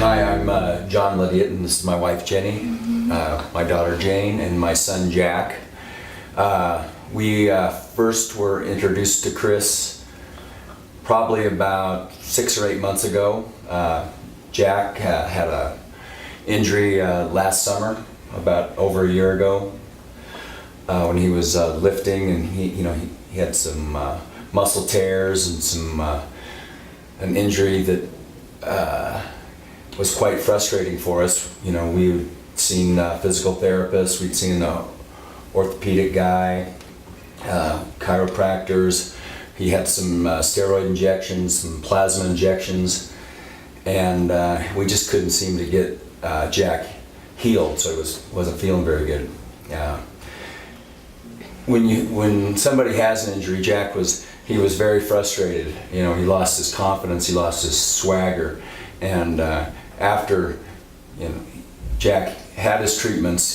Hi, I'm John Lydiatt, and this is my wife Jenny, my daughter Jane, and my son Jack. We first were introduced to Chris probably about 6 or 8 months ago. Jack had a injury last summer, about over a year ago, when he was lifting, and he had some muscle tears and an injury that was quite frustrating for us. We'd seen physical therapists, we'd seen an orthopedic guy, chiropractors. He had some steroid injections, some plasma injections, and we just couldn't seem to get Jack healed, so it wasn't feeling very good. When somebody has an injury, Jack was very frustrated. He lost his confidence, he lost his swagger, and after Jack had his treatments,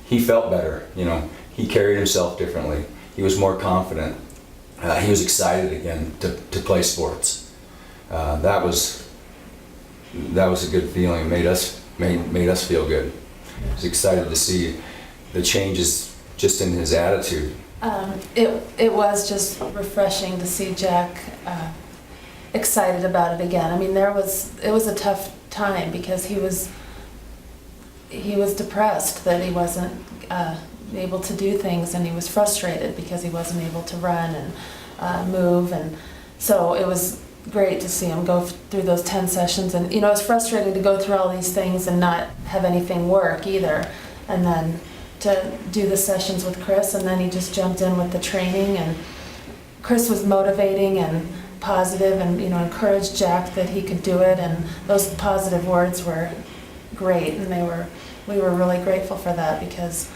he felt better. He carried himself differently. He was more confident. He was excited again to play sports. That was a good feeling. It made us feel good. I was excited to see the changes just in his attitude. It was just refreshing to see Jack excited about it again. I mean, it was a tough time because he was depressed that he wasn't able to do things, and he was frustrated because he wasn't able to run and move, and so it was great to see him go through those 10 sessions. And it was frustrating to go through all these things and not have anything work either, and then to do the sessions with Chris, and then he just jumped in with the training, and Chris was motivating and positive, and encouraged Jack that he could do it, and those positive words were great, and we were really grateful for that because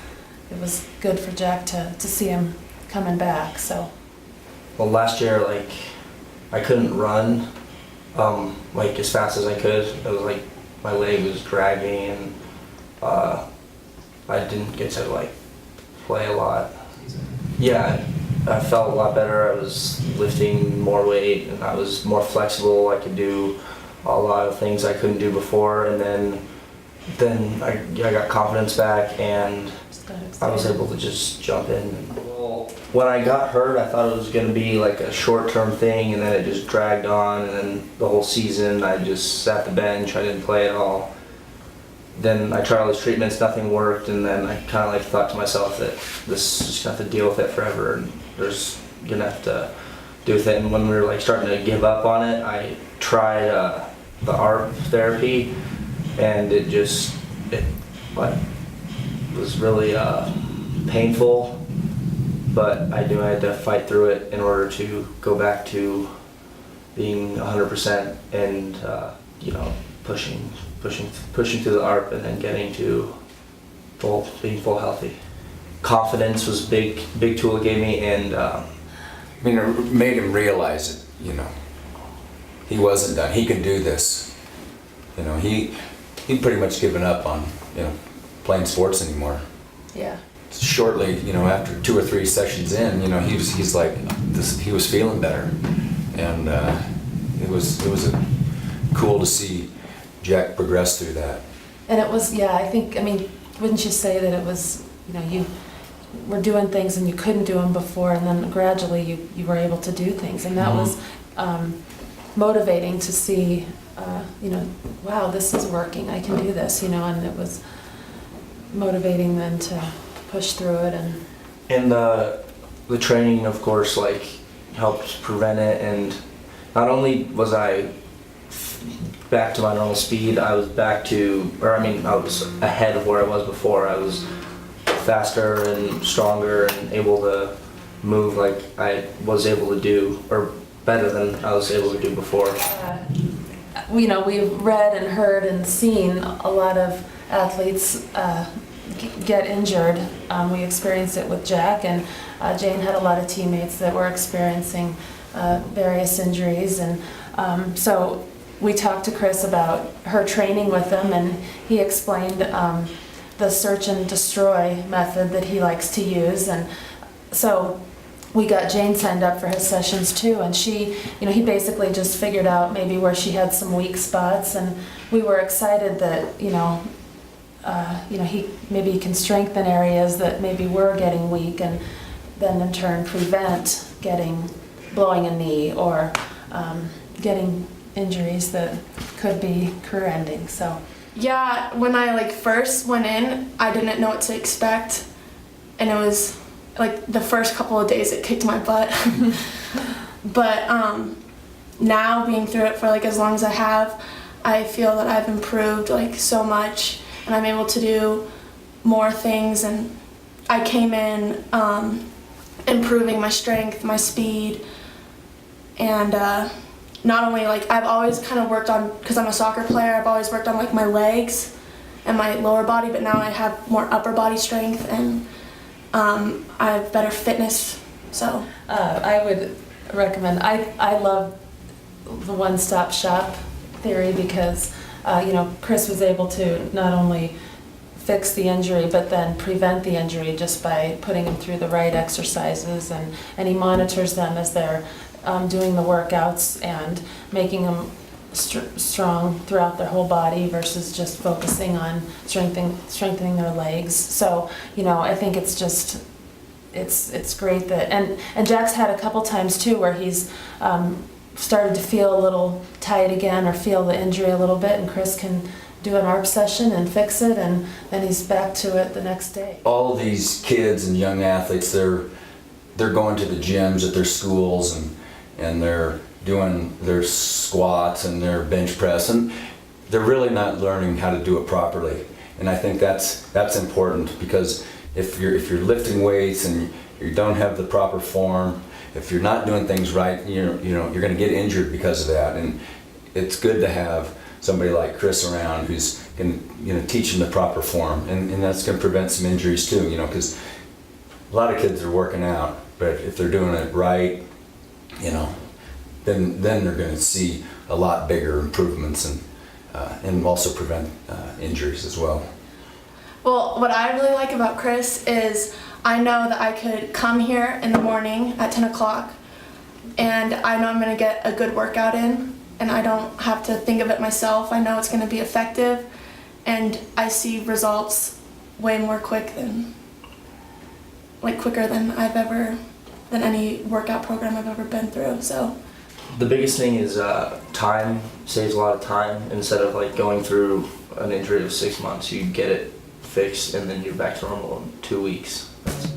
it was good for Jack to see him coming back. So, well, last year, I couldn't run as fast as I could. It was like my leg was dragging, and I didn't get to play a lot. Yeah, I felt a lot better. I was lifting more weight, and I was more flexible. I could do a lot of things I couldn't do before, and then I got confidence back, and I was able to just jump in. When I got hurt, I thought it was going to be a short-term thing, and then it just dragged on, and then the whole season I just sat the bench. I didn't play at all. Then I tried all these treatments, nothing worked, and then I kind of thought to myself that this is just gonna have to deal with it forever, and there's gonna have to do with it. And when we were starting to give up on it, I tried the art therapy, and it was really painful, but I knew I had to fight through it in order to go back to being 100% and pushing through the ARP, and then getting to being full healthy. Confidence was a big tool it gave me, and it made him realize it. He wasn't done. He could do this. He'd pretty much given up on playing sports anymore. yeah. Shortly, after 2 or 3 sessions in, he's like this. He was feeling better, and it was cool to see Jack progressed through that. And it was, wouldn't you say that it was, you were doing things and you couldn't do them before, and then gradually you were able to do things, and that was motivating to see, wow, this is working, I can do this, and it was motivating then to push through it. And the training, of course, helped prevent it, and not only was I back to my normal speed, I was I was ahead of where I was before. I was faster and stronger and able to move like I was able to do, or better than I was able to do before. We've read and heard and seen a lot of athletes get injured. We experienced it with Jack, and Jane had a lot of teammates that were experiencing various injuries, and so we talked to Chris about her training with them, and he explained the search and destroy method that he likes to use. And so we got Jane signed up for his sessions too, and she, he basically just figured out maybe where she had some weak spots, and we were excited that, he maybe can strengthen areas that maybe were getting weak, and then in turn prevent blowing a knee or getting injuries that could be career-ending. So. Yeah, when I first went in, I didn't know what to expect, and it was the first couple of days it kicked my butt. But now being through it for as long as I have, I feel that I've improved so much, and I'm able to do more things. And I came in improving my strength, my speed, and not only I've always kind of worked on, because I'm a soccer player, I've always worked on my legs and my lower body, but now I have more upper body strength, and I have better fitness. So I would recommend, I love the one-stop shop theory because Chris was able to not only fix the injury but then prevent the injury just by putting him through the right exercises, and he monitors them as they're doing the workouts and making them strong throughout their whole body versus just focusing on strengthening their legs. So I think it's just it's great that, and Jack's had a couple times too where he's started to feel a little tight again or feel the injury a little bit, and Chris can do an ARP session and fix it, and then he's back to it the next day. All these kids and young athletes, they're going to the gyms at their schools, and they're doing their squats and their bench press, and they're really not learning how to do it properly. And I think that's important, because if you're lifting weights and you don't have the proper form, if you're not doing things right, you're going to get injured because of that. And it's good to have somebody like Chris around who's going to teach them the proper form, and that's going to prevent some injuries too. Because a lot of kids are working out, but if they're doing it right, then they're going to see a lot bigger improvements, and also prevent injuries as well. Well, what I really like about Chris is I know that I could come here in the morning at 10 o'clock, and I know I'm going to get a good workout in, and I don't have to think of it myself. I know it's going to be effective, and I see results way more quicker than any workout program I've ever been through. So The biggest thing is time. Saves a lot of time. Instead of going through an injury of 6 months, you get it fixed and then you're back to normal in 2 weeks. That's